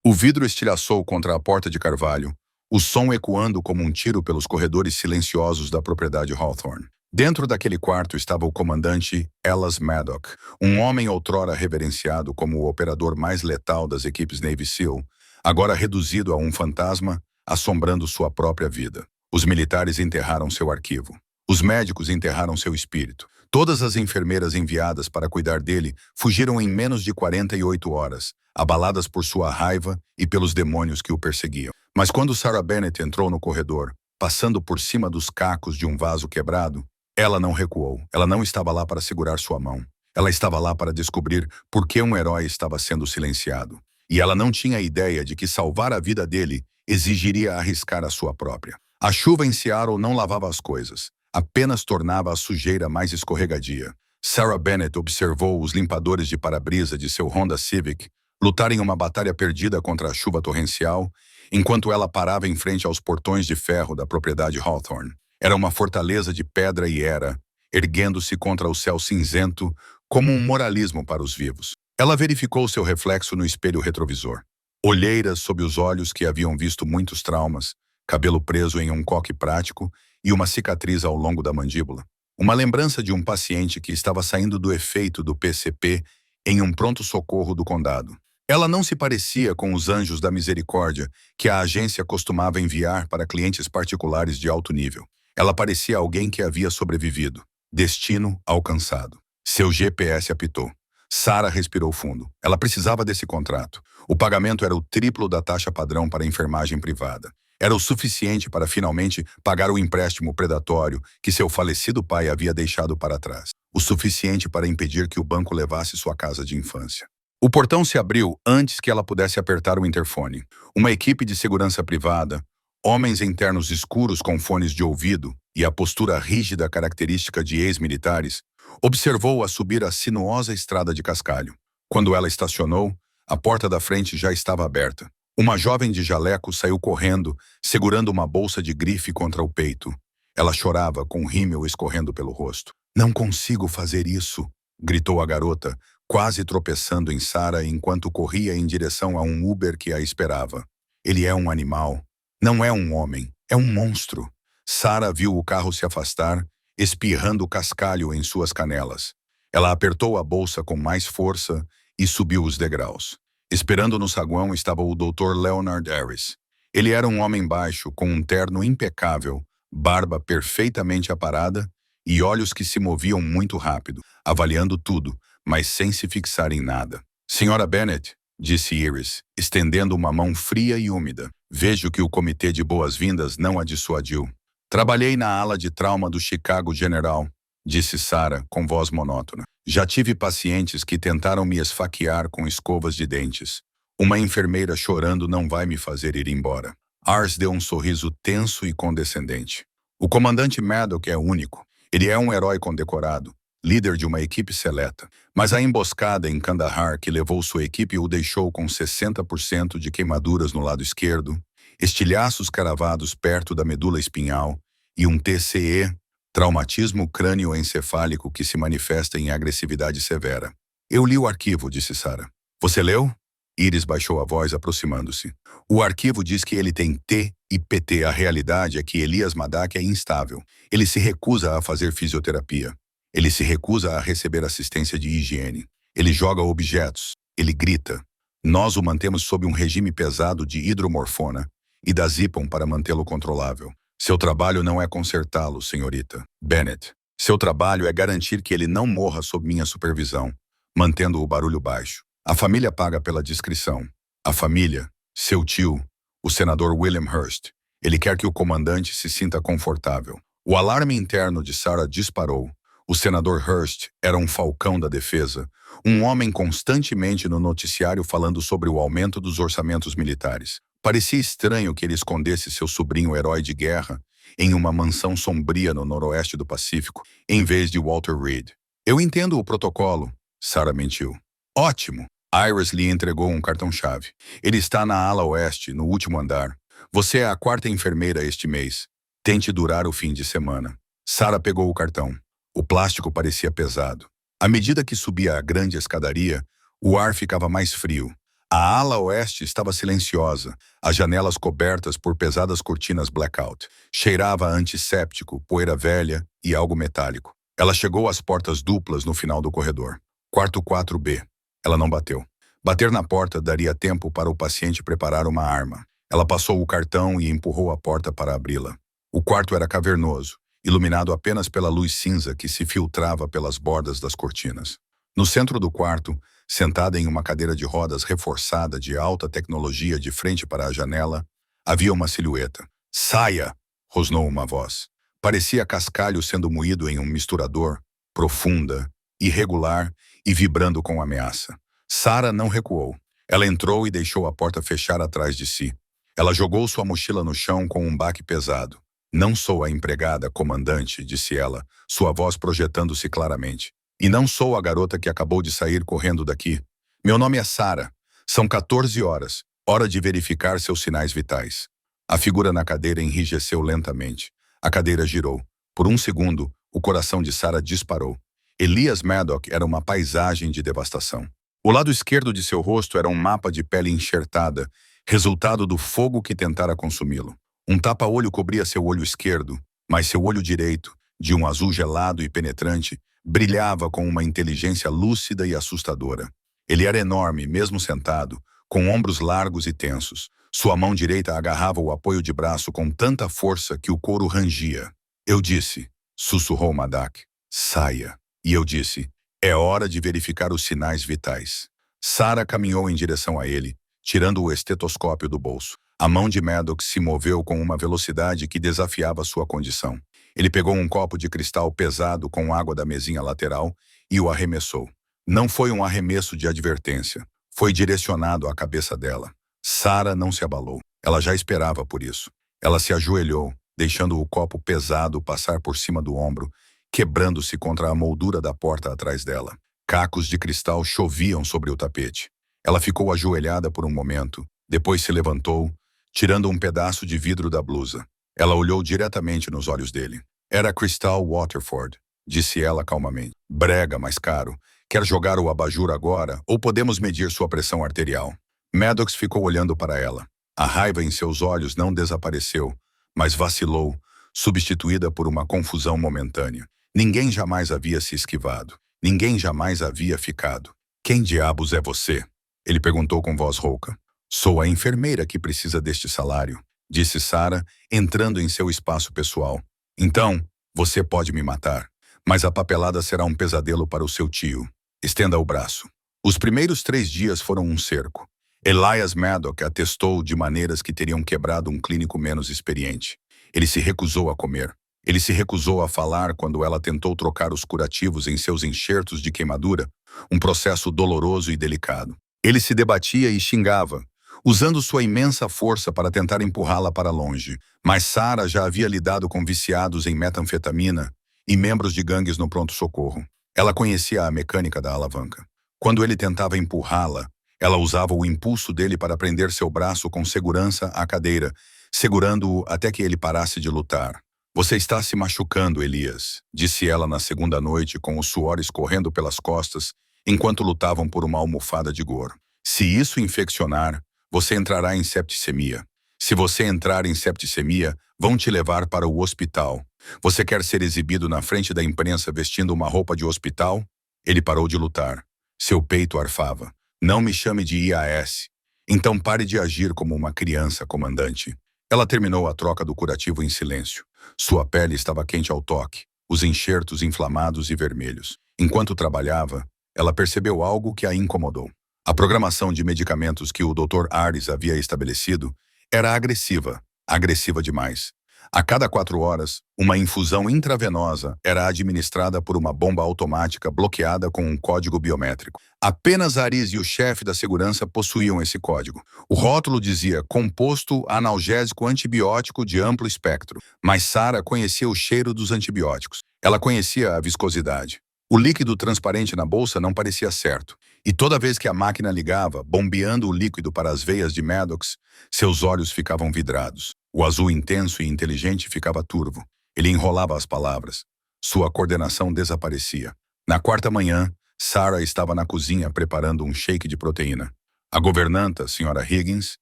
O vidro estilhaçou contra a porta de carvalho, o som ecoando como um tiro pelos corredores silenciosos da propriedade Hawthorne. Dentro daquele quarto estava o comandante Ellis Maddock, um homem outrora reverenciado como o operador mais letal das equipes Navy SEAL, agora reduzido a um fantasma, assombrando sua própria vida. Os militares enterraram seu arquivo. Os médicos enterraram seu espírito. Todas as enfermeiras enviadas para cuidar dele fugiram em menos de 48 horas, abaladas por sua raiva e pelos demônios que o perseguiam. Mas quando Sarah Bennett entrou no corredor, passando por cima dos cacos de um vaso quebrado, ela não recuou. Ela não estava lá para segurar sua mão. Ela estava lá para descobrir por que um herói estava sendo silenciado. E ela não tinha ideia de que salvar a vida dele exigiria arriscar a sua própria. A chuva em Seattle não lavava as coisas, apenas tornava a sujeira mais escorregadia. Sarah Bennett observou os limpadores de para-brisa de seu Honda Civic lutarem uma batalha perdida contra a chuva torrencial, enquanto ela parava em frente aos portões de ferro da propriedade Hawthorne. Era uma fortaleza de pedra e era, erguendo-se contra o céu cinzento, como um moralismo para os vivos. Ela verificou seu reflexo no espelho retrovisor. Olheiras sob os olhos que haviam visto muitos traumas, cabelo preso em um coque prático e uma cicatriz ao longo da mandíbula. Uma lembrança de um paciente que estava saindo do efeito do PCP em um pronto-socorro do condado. Ela não se parecia com os anjos da misericórdia que a agência costumava enviar para clientes particulares de alto nível. Ela parecia alguém que havia sobrevivido. Destino alcançado. Seu GPS apitou. Sarah respirou fundo. Ela precisava desse contrato. O pagamento era o triplo da taxa padrão para a enfermagem privada. Era o suficiente para finalmente pagar o empréstimo predatório que seu falecido pai havia deixado para trás. O suficiente para impedir que o banco levasse sua casa de infância. O portão se abriu antes que ela pudesse apertar o interfone. Uma equipe de segurança privada, homens em ternos escuros com fones de ouvido e a postura rígida característica de ex-militares, observou-a subir a sinuosa estrada de cascalho. Quando ela estacionou, a porta da frente já estava aberta. Uma jovem de jaleco saiu correndo, segurando uma bolsa de grife contra o peito. Ela chorava, com rímel escorrendo pelo rosto. "Não consigo fazer isso", gritou a garota, quase tropeçando em Sarah enquanto corria em direção a um Uber que a esperava. "Ele é um animal. Não é um homem. É um monstro." Sarah viu o carro se afastar, espirrando cascalho em suas canelas. Ela apertou a bolsa com mais força e subiu os degraus. Esperando no saguão estava o Dr. Leonard Harris. Ele era um homem baixo, com um terno impecável, barba perfeitamente aparada e olhos que se moviam muito rápido, avaliando tudo, mas sem se fixar em nada. "Senhora Bennett", disse Iris, estendendo uma mão fria e úmida. "Vejo que o comitê de boas-vindas não a dissuadiu." "Trabalhei na ala de trauma do Chicago General", disse Sarah, com voz monótona. "Já tive pacientes que tentaram me esfaquear com escovas de dentes. Uma enfermeira chorando não vai me fazer ir embora." Ars deu um sorriso tenso e condescendente. "O comandante Maddock é único. Ele é um herói condecorado, líder de uma equipe seleta. Mas a emboscada em Kandahar que levou sua equipe o deixou com 60% de queimaduras no lado esquerdo, estilhaços cravados perto da medula espinhal e um TCE, traumatismo crânioencefálico que se manifesta em agressividade severa." "Eu li o arquivo", disse Sarah. "Você leu?" Iris baixou a voz, aproximando-se. "O arquivo diz que ele tem T e PT. A realidade é que Elias Maddock é instável. Ele se recusa a fazer fisioterapia. Ele se recusa a receber assistência de higiene. Ele joga objetos. Ele grita. Nós o mantemos sob um regime pesado de hidromorfona e da Zipam para mantê-lo controlável. Seu trabalho não é consertá-lo, senhorita Bennett. Seu trabalho é garantir que ele não morra sob minha supervisão, mantendo o barulho baixo. A família paga pela discrição. A família, seu tio, o senador William Hurst. Ele quer que o comandante se sinta confortável." O alarme interno de Sarah disparou. O senador Hurst era um falcão da defesa, um homem constantemente no noticiário falando sobre o aumento dos orçamentos militares. Parecia estranho que ele escondesse seu sobrinho herói de guerra em uma mansão sombria no noroeste do Pacífico, em vez de Walter Reed. "Eu entendo o protocolo", Sarah mentiu. "Ótimo." Iris lhe entregou um cartão-chave. "Ele está na ala oeste, no último andar. Você é a 4ª enfermeira este mês. Tente durar o fim de semana." Sarah pegou o cartão. O plástico parecia pesado. À medida que subia a grande escadaria, o ar ficava mais frio. A ala oeste estava silenciosa, as janelas cobertas por pesadas cortinas blackout. Cheirava a antisséptico, poeira velha e algo metálico. Ela chegou às portas duplas no final do corredor. Quarto 4B. Ela não bateu. Bater na porta daria tempo para o paciente preparar uma arma. Ela passou o cartão e empurrou a porta para abri-la. O quarto era cavernoso, iluminado apenas pela luz cinza que se filtrava pelas bordas das cortinas. No centro do quarto, sentada em uma cadeira de rodas reforçada de alta tecnologia de frente para a janela, havia uma silhueta. "Saia!" rosnou uma voz. Parecia cascalho sendo moído em um misturador, profunda, irregular e vibrando com ameaça. Sarah não recuou. Ela entrou e deixou a porta fechar atrás de si. Ela jogou sua mochila no chão com um baque pesado. "Não sou a empregada, comandante", disse ela, sua voz projetando-se claramente. "E não sou a garota que acabou de sair correndo daqui. Meu nome é Sarah. São 14 horas. Hora de verificar seus sinais vitais." A figura na cadeira enrijeceu lentamente. A cadeira girou. Por um segundo, o coração de Sarah disparou. Elias Maddock era uma paisagem de devastação. O lado esquerdo de seu rosto era um mapa de pele enxertada, resultado do fogo que tentara consumi-lo. Um tapa-olho cobria seu olho esquerdo, mas seu olho direito, de um azul gelado e penetrante, brilhava com uma inteligência lúcida e assustadora. Ele era enorme, mesmo sentado, com ombros largos e tensos. Sua mão direita agarrava o apoio de braço com tanta força que o couro rangia. "Eu disse", sussurrou Maddock, "saia." E eu disse, "É hora de verificar os sinais vitais." Sarah caminhou em direção a ele, tirando o estetoscópio do bolso. A mão de Maddox se moveu com uma velocidade que desafiava sua condição. Ele pegou um copo de cristal pesado com água da mesinha lateral e o arremessou. Não foi um arremesso de advertência. Foi direcionado à cabeça dela. Sarah não se abalou. Ela já esperava por isso. Ela se ajoelhou, deixando o copo pesado passar por cima do ombro, quebrando-se contra a moldura da porta atrás dela. Cacos de cristal choviam sobre o tapete. Ela ficou ajoelhada por um momento, depois se levantou, tirando um pedaço de vidro da blusa. Ela olhou diretamente nos olhos dele. "Era Crystal Waterford", disse ela calmamente. "Brega, mas caro. Quer jogar o abajur agora ou podemos medir sua pressão arterial?" Maddox ficou olhando para ela. A raiva em seus olhos não desapareceu, mas vacilou, substituída por uma confusão momentânea. Ninguém jamais havia se esquivado. Ninguém jamais havia ficado. "Quem diabos é você?" ele perguntou com voz rouca. "Sou a enfermeira que precisa deste salário", disse Sarah, entrando em seu espaço pessoal. "Então, você pode me matar, mas a papelada será um pesadelo para o seu tio. Estenda o braço." Os primeiros 3 dias foram um cerco. Elias Maddock atestou de maneiras que teriam quebrado um clínico menos experiente. Ele se recusou a comer. Ele se recusou a falar quando ela tentou trocar os curativos em seus enxertos de queimadura, um processo doloroso e delicado. Ele se debatia e xingava, usando sua imensa força para tentar empurrá-la para longe. Mas Sarah já havia lidado com viciados em metanfetamina e membros de gangues no pronto-socorro. Ela conhecia a mecânica da alavanca. Quando ele tentava empurrá-la, ela usava o impulso dele para prender seu braço com segurança à cadeira, segurando-o até que ele parasse de lutar. "Você está se machucando, Elias", disse ela na segunda noite com o suor escorrendo pelas costas, enquanto lutavam por uma almofada de gor. "Se isso infeccionar, você entrará em septicemia. Se você entrar em septicemia, vão te levar para o hospital. Você quer ser exibido na frente da imprensa vestindo uma roupa de hospital?" Ele parou de lutar. Seu peito arfava. "Não me chame de IAS. Então pare de agir como uma criança, comandante." Ela terminou a troca do curativo em silêncio. Sua pele estava quente ao toque, os enxertos inflamados e vermelhos. Enquanto trabalhava, ela percebeu algo que a incomodou. A programação de medicamentos que o Dr. Ares havia estabelecido era agressiva demais. A cada 4 horas, uma infusão intravenosa era administrada por uma bomba automática bloqueada com um código biométrico. Apenas Ares e o chefe da segurança possuíam esse código. O rótulo dizia composto analgésico antibiótico de amplo espectro, mas Sarah conhecia o cheiro dos antibióticos. Ela conhecia a viscosidade. O líquido transparente na bolsa não parecia certo, e toda vez que a máquina ligava, bombeando o líquido para as veias de Maddox, seus olhos ficavam vidrados. O azul intenso e inteligente ficava turvo. Ele enrolava as palavras. Sua coordenação desaparecia. Na quarta manhã, Sarah estava na cozinha preparando um shake de proteína. A governanta, Sra. Higgins,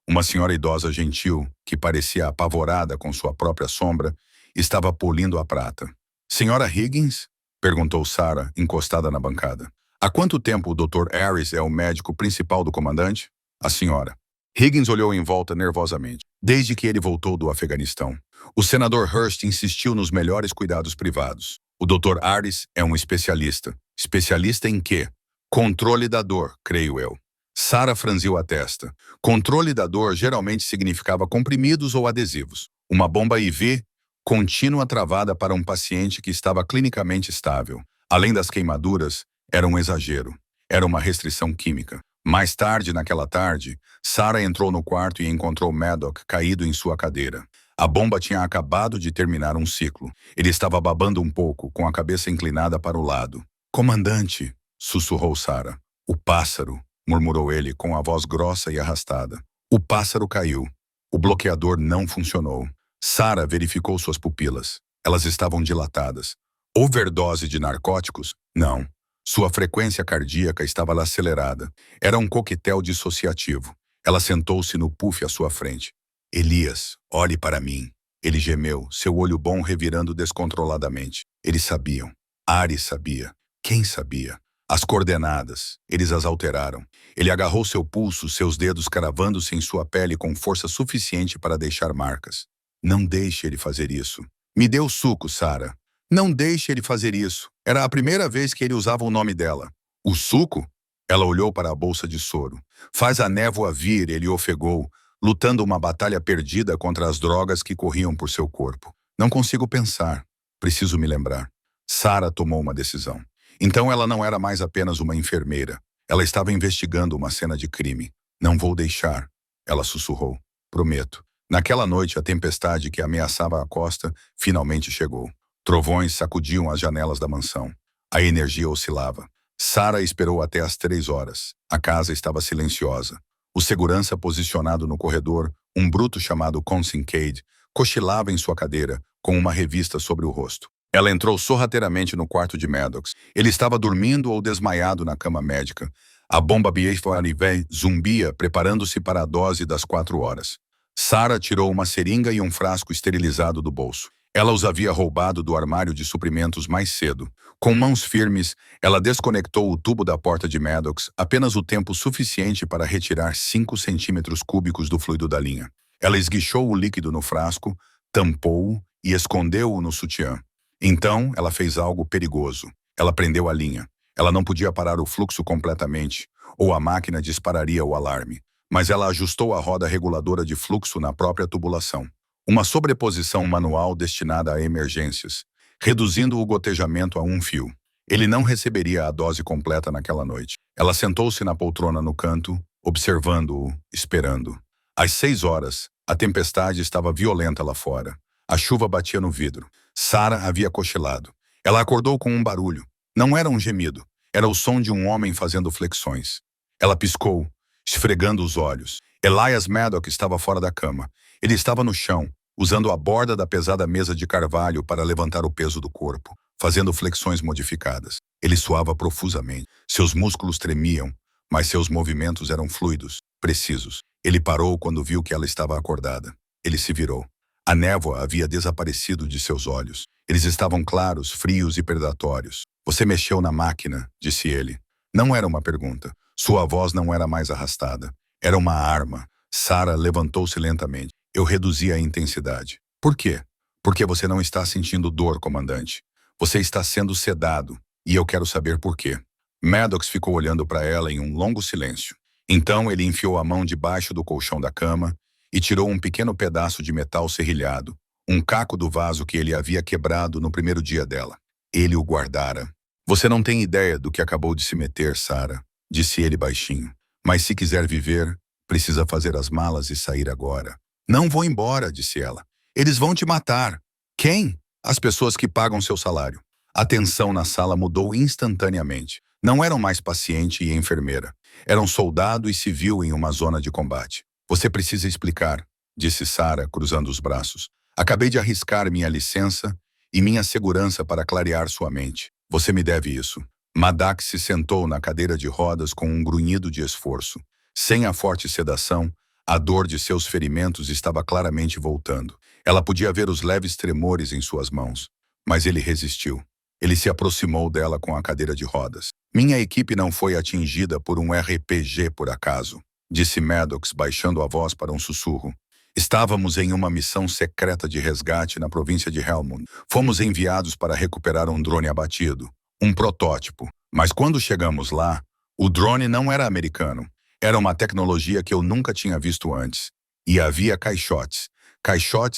uma senhora idosa gentil, que parecia apavorada com sua própria sombra, estava polindo a prata. Senhora Higgins? Perguntou Sarah, encostada na bancada. Há quanto tempo o Dr. Harris é o médico principal do comandante? A senhora. Higgins olhou em volta nervosamente. Desde que ele voltou do Afeganistão. O senador Hurst insistiu nos melhores cuidados privados. O Dr. Harris é um especialista. Especialista em quê? Controle da dor, creio eu. Sarah franziu a testa. Controle da dor geralmente significava comprimidos ou adesivos. Uma bomba IV contínua travada para um paciente que estava clinicamente estável. Além das queimaduras, era um exagero. Era uma restrição química. Mais tarde, naquela tarde, Sarah entrou no quarto e encontrou Maddox caído em sua cadeira. A bomba tinha acabado de terminar um ciclo. Ele estava babando um pouco, com a cabeça inclinada para o lado. Comandante, sussurrou Sarah. O pássaro, murmurou ele com a voz grossa e arrastada. O pássaro caiu. O bloqueador não funcionou. Sarah verificou suas pupilas. Elas estavam dilatadas. Overdose de narcóticos? Não. Sua frequência cardíaca estava acelerada. Era um coquetel dissociativo. Ela sentou-se no puff à sua frente. Elias, olhe para mim. Ele gemeu, seu olho bom revirando descontroladamente. Eles sabiam. Ares sabia. Quem sabia? As coordenadas. Eles as alteraram. Ele agarrou seu pulso, seus dedos cravando-se em sua pele com força suficiente para deixar marcas. Não deixe ele fazer isso. Me dê o suco, Sarah. Não deixe ele fazer isso. Era a primeira vez que ele usava o nome dela. O suco? Ela olhou para a bolsa de soro. Faz a névoa vir, ele ofegou, lutando uma batalha perdida contra as drogas que corriam por seu corpo. Não consigo pensar. Preciso me lembrar. Sarah tomou uma decisão. Então ela não era mais apenas uma enfermeira. Ela estava investigando uma cena de crime. Não vou deixar. Ela sussurrou. Prometo. Naquela noite, a tempestade que ameaçava a costa finalmente chegou. Trovões sacudiam as janelas da mansão. A energia oscilava. Sarah esperou até às 3 horas. A casa estava silenciosa. O segurança posicionado no corredor, um bruto chamado Kincaid, cochilava em sua cadeira, com uma revista sobre o rosto. Ela entrou sorrateiramente no quarto de Maddox. Ele estava dormindo ou desmaiado na cama médica. A bomba BF-1 zumbia, preparando-se para a dose das 4 horas. Sarah tirou uma seringa e um frasco esterilizado do bolso. Ela os havia roubado do armário de suprimentos mais cedo. Com mãos firmes, ela desconectou o tubo da porta de Maddox apenas o tempo suficiente para retirar 5 centímetros cúbicos do fluido da linha. Ela esguichou o líquido no frasco, tampou-o e escondeu-o no sutiã. Então, ela fez algo perigoso. Ela prendeu a linha. Ela não podia parar o fluxo completamente, ou a máquina dispararia o alarme. Mas ela ajustou a roda reguladora de fluxo na própria tubulação. Uma sobreposição manual destinada a emergências, reduzindo o gotejamento a um fio. Ele não receberia a dose completa naquela noite. Ela sentou-se na poltrona no canto, observando-o, esperando. Às 6 horas, a tempestade estava violenta lá fora. A chuva batia no vidro. Sarah havia cochilado. Ela acordou com um barulho. Não era um gemido. Era o som de um homem fazendo flexões. Ela piscou, esfregando os olhos. Elias Maddox estava fora da cama. Ele estava no chão, usando a borda da pesada mesa de carvalho para levantar o peso do corpo, fazendo flexões modificadas. Ele suava profusamente. Seus músculos tremiam, mas seus movimentos eram fluidos, precisos. Ele parou quando viu que ela estava acordada. Ele se virou. A névoa havia desaparecido de seus olhos. Eles estavam claros, frios e predatórios. Você mexeu na máquina, disse ele. Não era uma pergunta. Sua voz não era mais arrastada. Era uma arma. Sarah levantou-se lentamente. Eu reduzi a intensidade. Por quê? Porque você não está sentindo dor, comandante. Você está sendo sedado, e eu quero saber por quê. Maddox ficou olhando para ela em um longo silêncio. Então ele enfiou a mão debaixo do colchão da cama e tirou um pequeno pedaço de metal serrilhado, um caco do vaso que ele havia quebrado no primeiro dia dela. Ele o guardara. Você não tem ideia do que acabou de se meter, Sarah, disse ele baixinho. Mas se quiser viver, precisa fazer as malas e sair agora. Não vou embora, disse ela. Eles vão te matar. Quem? As pessoas que pagam seu salário. A tensão na sala mudou instantaneamente. Não eram mais paciente e enfermeira. Eram soldado e civil em uma zona de combate. Você precisa explicar, disse Sarah, cruzando os braços. Acabei de arriscar minha licença e minha segurança para clarear sua mente. Você me deve isso. Maddox se sentou na cadeira de rodas com um grunhido de esforço. Sem a forte sedação, a dor de seus ferimentos estava claramente voltando. Ela podia ver os leves tremores em suas mãos. Mas ele resistiu. Ele se aproximou dela com a cadeira de rodas. Minha equipe não foi atingida por um RPG por acaso, disse Maddox, baixando a voz para um sussurro. Estávamos em uma missão secreta de resgate na província de Helmond. Fomos enviados para recuperar um drone abatido, um protótipo. Mas quando chegamos lá, o drone não era americano. Era uma tecnologia que eu nunca tinha visto antes. E havia caixotes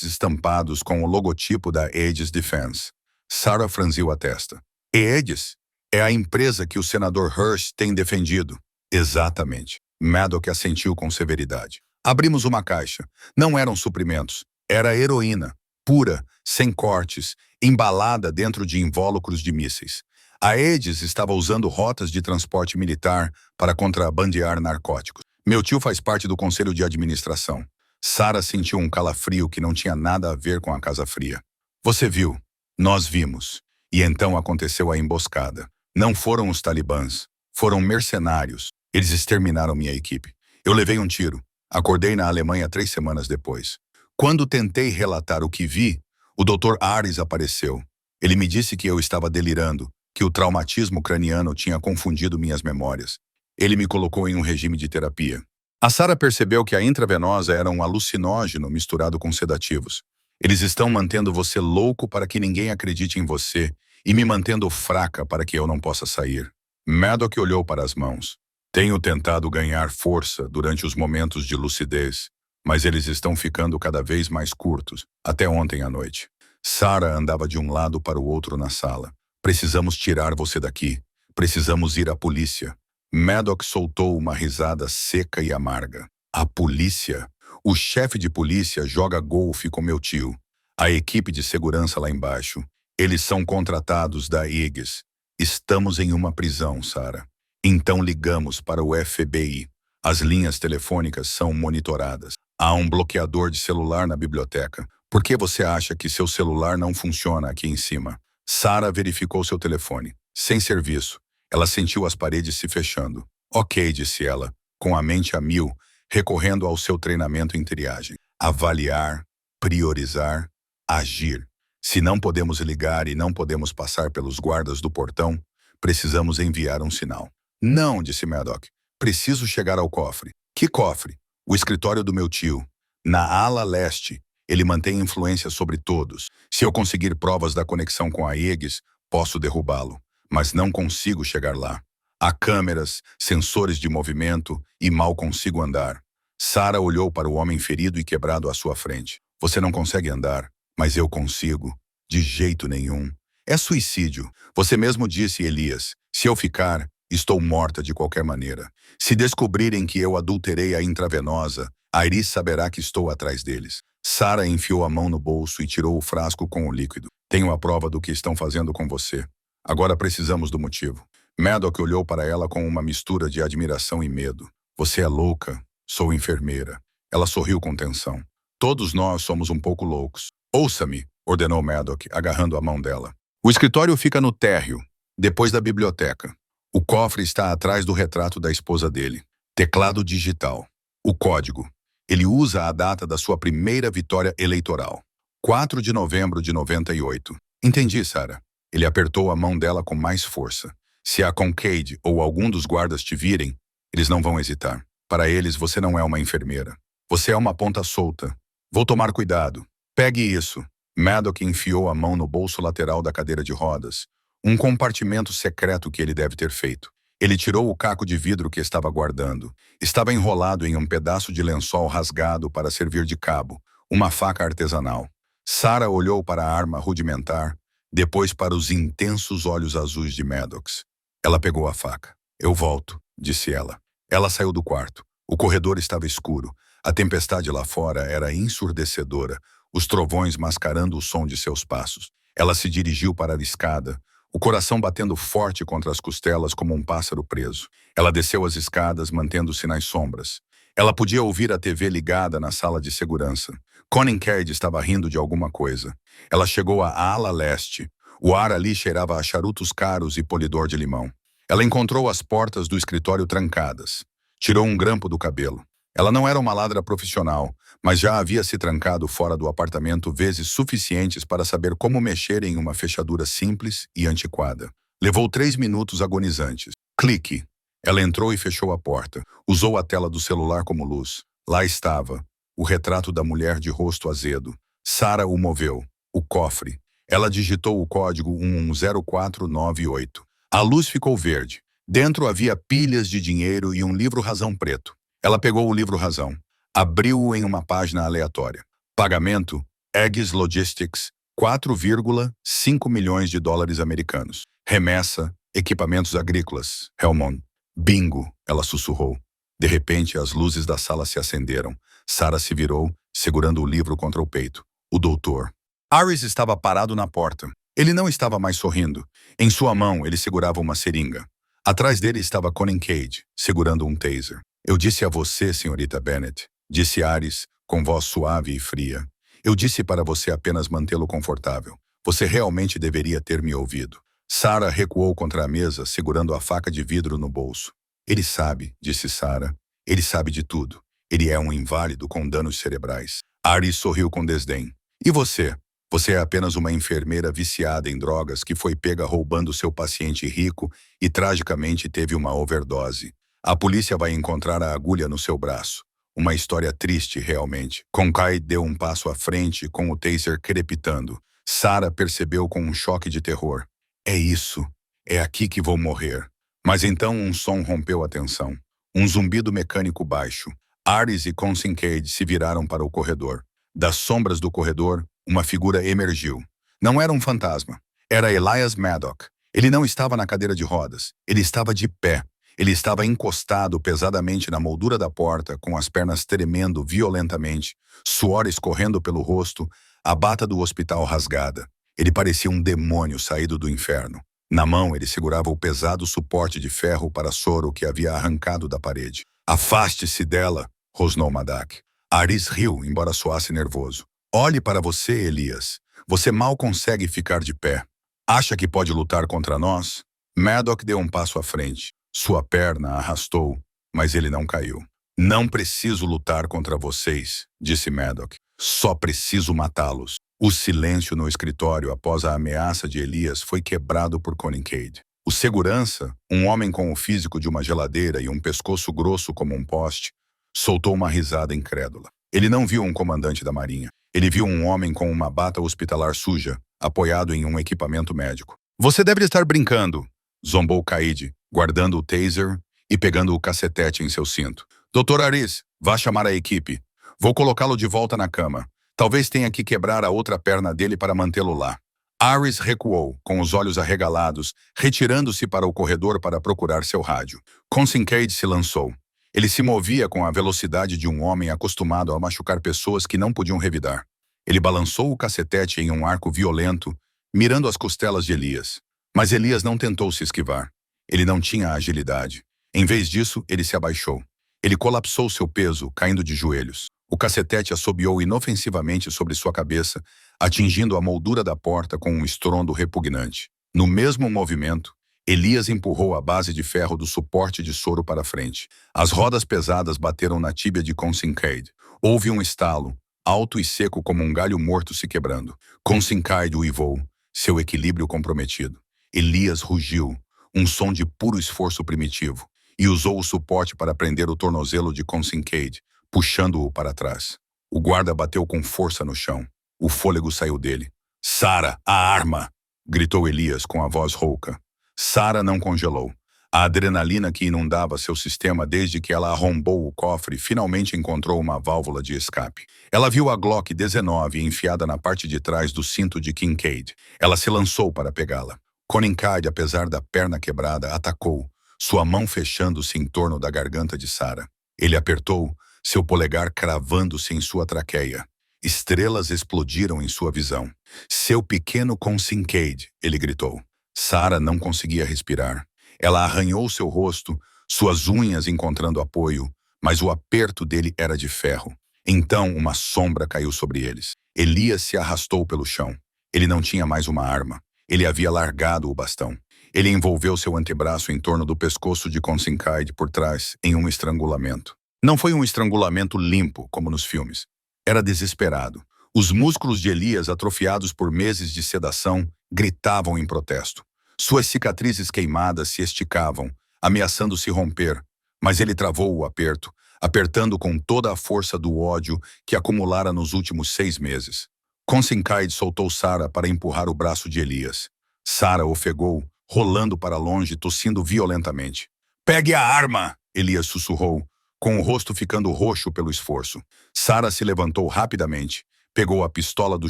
estampados com o logotipo da Aegis Defense. Sarah franziu a testa. Aegis? É a empresa que o senador Hirsch tem defendido. Exatamente. Maddox assentiu com severidade. Abrimos uma caixa. Não eram suprimentos. Era heroína, pura, sem cortes, embalada dentro de invólucros de mísseis. A Aegis estava usando rotas de transporte militar para contrabandear narcóticos. Meu tio faz parte do conselho de administração. Sarah sentiu um calafrio que não tinha nada a ver com a Casa Fria. Você viu. Nós vimos. E então aconteceu a emboscada. Não foram os talibãs. Foram mercenários. Eles exterminaram minha equipe. Eu levei um tiro. Acordei na Alemanha 3 semanas depois. Quando tentei relatar o que vi, o Dr. Ares apareceu. Ele me disse que eu estava delirando, que o traumatismo craniano tinha confundido minhas memórias. Ele me colocou em um regime de terapia. A Sarah percebeu que a intravenosa era um alucinógeno misturado com sedativos. Eles estão mantendo você louco para que ninguém acredite em você e me mantendo fraca para que eu não possa sair. Maddox olhou para as mãos. Tenho tentado ganhar força durante os momentos de lucidez, mas eles estão ficando cada vez mais curtos, até ontem à noite. Sarah andava de um lado para o outro na sala. Precisamos tirar você daqui. Precisamos ir à polícia. Maddox soltou uma risada seca e amarga. A polícia? O chefe de polícia joga golfe com meu tio. A equipe de segurança lá embaixo. Eles são contratados da Aegis. Estamos em uma prisão, Sarah. Então ligamos para o FBI. As linhas telefônicas são monitoradas. Há um bloqueador de celular na biblioteca. Por que você acha que seu celular não funciona aqui em cima? Sarah verificou seu telefone. Sem serviço. Ela sentiu as paredes se fechando. Ok, disse ela, com a mente a mil, recorrendo ao seu treinamento em triagem. Avaliar, priorizar, agir. Se não podemos ligar e não podemos passar pelos guardas do portão, precisamos enviar um sinal. Não, disse Maddox. Preciso chegar ao cofre. Que cofre? O escritório do meu tio. Na ala leste. Ele mantém influência sobre todos. Se eu conseguir provas da conexão com a Aegis, posso derrubá-lo. Mas não consigo chegar lá. Há câmeras, sensores de movimento e mal consigo andar. Sarah olhou para o homem ferido e quebrado à sua frente. Você não consegue andar, mas eu consigo. De jeito nenhum. É suicídio. Você mesmo disse, Elias. Se eu ficar, estou morta de qualquer maneira. Se descobrirem que eu adulterei a intravenosa, Iris saberá que estou atrás deles. Sarah enfiou a mão no bolso e tirou o frasco com o líquido. Tenho a prova do que estão fazendo com você. Agora precisamos do motivo. Maddox olhou para ela com uma mistura de admiração e medo. Você é louca. Sou enfermeira. Ela sorriu com tensão. Todos nós somos um pouco loucos. Ouça-me, ordenou Maddox, agarrando a mão dela. O escritório fica no térreo, depois da biblioteca. O cofre está atrás do retrato da esposa dele. Teclado digital. O código. Ele usa a data da sua primeira vitória eleitoral. 4 de novembro de 98. Entendi, Sarah. Ele apertou a mão dela com mais força. Se a Concade ou algum dos guardas te virem, eles não vão hesitar. Para eles, você não é uma enfermeira. Você é uma ponta solta. Vou tomar cuidado. Pegue isso. Maddox enfiou a mão no bolso lateral da cadeira de rodas. Um compartimento secreto que ele deve ter feito. Ele tirou o caco de vidro que estava guardando. Estava enrolado em um pedaço de lençol rasgado para servir de cabo, uma faca artesanal. Sarah olhou para a arma rudimentar, depois para os intensos olhos azuis de Maddox. Ela pegou a faca. Eu volto, disse ela. Ela saiu do quarto. O corredor estava escuro. A tempestade lá fora era ensurdecedora, os trovões mascarando o som de seus passos. Ela se dirigiu para a escada, o coração batendo forte contra as costelas como um pássaro preso. Ela desceu as escadas, mantendo-se nas sombras. Ela podia ouvir a TV ligada na sala de segurança. Conan Cade estava rindo de alguma coisa. Ela chegou à ala leste. O ar ali cheirava a charutos caros e polidor de limão. Ela encontrou as portas do escritório trancadas. Tirou um grampo do cabelo. Ela não era uma ladra profissional, mas já havia se trancado fora do apartamento vezes suficientes para saber como mexer em uma fechadura simples e antiquada. Levou 3 minutos agonizantes. Clique. Ela entrou e fechou a porta. Usou a tela do celular como luz. Lá estava, o retrato da mulher de rosto azedo. Sarah o moveu. O cofre. Ela digitou o código 110498. A luz ficou verde. Dentro havia pilhas de dinheiro e um livro razão preto. Ela pegou o livro razão. Abriu-o em uma página aleatória. Pagamento, Eggs Logistics, 4,5 milhões de dólares americanos. Remessa, equipamentos agrícolas, Helmond. Bingo, ela sussurrou. De repente, as luzes da sala se acenderam. Sarah se virou, segurando o livro contra o peito. O doutor. Aris estava parado na porta. Ele não estava mais sorrindo. Em sua mão, ele segurava uma seringa. Atrás dele estava Conan Cade, segurando um taser. Eu disse a você, senhorita Bennett, disse Aris, com voz suave e fria. Eu disse para você apenas mantê-lo confortável. Você realmente deveria ter me ouvido. Sarah recuou contra a mesa, segurando a faca de vidro no bolso. Ele sabe, disse Sarah. Ele sabe de tudo. Ele é um inválido com danos cerebrais. Aris sorriu com desdém. E você? Você é apenas uma enfermeira viciada em drogas que foi pega roubando seu paciente rico e tragicamente teve uma overdose. A polícia vai encontrar a agulha no seu braço. Uma história triste, realmente. Conkai deu um passo à frente com o taser crepitando. Sarah percebeu com um choque de terror. É isso. É aqui que vou morrer. Mas então um som rompeu a tensão. Um zumbido mecânico baixo. Aris e Consincade se viraram para o corredor. Das sombras do corredor, uma figura emergiu. Não era um fantasma. Era Elias Maddock. Ele não estava na cadeira de rodas. Ele estava de pé. Ele estava encostado pesadamente na moldura da porta, com as pernas tremendo violentamente, suor escorrendo pelo rosto, a bata do hospital rasgada. Ele parecia um demônio saído do inferno. Na mão, ele segurava o pesado suporte de ferro para soro que havia arrancado da parede. Afaste-se dela, rosnou Maddock. Aris riu, embora soasse nervoso. Olhe para você, Elias. Você mal consegue ficar de pé. Acha que pode lutar contra nós? Maddock deu um passo à frente. Sua perna arrastou, mas ele não caiu. Não preciso lutar contra vocês, disse Maddock. Só preciso matá-los. O silêncio no escritório após a ameaça de Elias foi quebrado por Conan Cade. O segurança, um homem com o físico de uma geladeira e um pescoço grosso como um poste, soltou uma risada incrédula. Ele não viu um comandante da Marinha. Ele viu um homem com uma bata hospitalar suja, apoiado em um equipamento médico. Você deve estar brincando, zombou Caide, guardando o taser e pegando o cacetete em seu cinto. Dr. Aris, vá chamar a equipe. Vou colocá-lo de volta na cama. Talvez tenha que quebrar a outra perna dele para mantê-lo lá. Aris recuou, com os olhos arregalados, retirando-se para o corredor para procurar seu rádio. Consincade se lançou. Ele se movia com a velocidade de um homem acostumado a machucar pessoas que não podiam revidar. Ele balançou o cacetete em um arco violento, mirando as costelas de Elias. Mas Elias não tentou se esquivar. Ele não tinha agilidade. Em vez disso, ele se abaixou. Ele colapsou seu peso, caindo de joelhos. O cacetete assobiou inofensivamente sobre sua cabeça, atingindo a moldura da porta com um estrondo repugnante. No mesmo movimento, Elias empurrou a base de ferro do suporte de soro para frente. As rodas pesadas bateram na tíbia de Consincade. Houve um estalo, alto e seco como um galho morto se quebrando. Consincade uivou, seu equilíbrio comprometido. Elias rugiu, um som de puro esforço primitivo, e usou o suporte para prender o tornozelo de Consincade, puxando-o para trás. O guarda bateu com força no chão. O fôlego saiu dele. Sarah, a arma! Gritou Elias com a voz rouca. Sarah não congelou. A adrenalina que inundava seu sistema desde que ela arrombou o cofre finalmente encontrou uma válvula de escape. Ela viu a Glock 19 enfiada na parte de trás do cinto de Kincaid. Ela se lançou para pegá-la. Connincade, apesar da perna quebrada, atacou, sua mão fechando-se em torno da garganta de Sarah. Ele apertou, seu polegar cravando-se em sua traqueia. Estrelas explodiram em sua visão. Seu pequeno Consincade, ele gritou. Sarah não conseguia respirar. Ela arranhou seu rosto, suas unhas encontrando apoio, mas o aperto dele era de ferro. Então uma sombra caiu sobre eles. Elias se arrastou pelo chão. Ele não tinha mais uma arma. Ele havia largado o bastão. Ele envolveu seu antebraço em torno do pescoço de Consinkaid por trás, em um estrangulamento. Não foi um estrangulamento limpo, como nos filmes. Era desesperado. Os músculos de Elias, atrofiados por meses de sedação, gritavam em protesto. Suas cicatrizes queimadas se esticavam, ameaçando se romper, mas ele travou o aperto, apertando com toda a força do ódio que acumulara nos últimos 6 meses. Consinkaid soltou Sarah para empurrar o braço de Elias. Sarah ofegou, rolando para longe, tossindo violentamente. "Pegue a arma!" Elias sussurrou, com o rosto ficando roxo pelo esforço. Sarah se levantou rapidamente, pegou a pistola do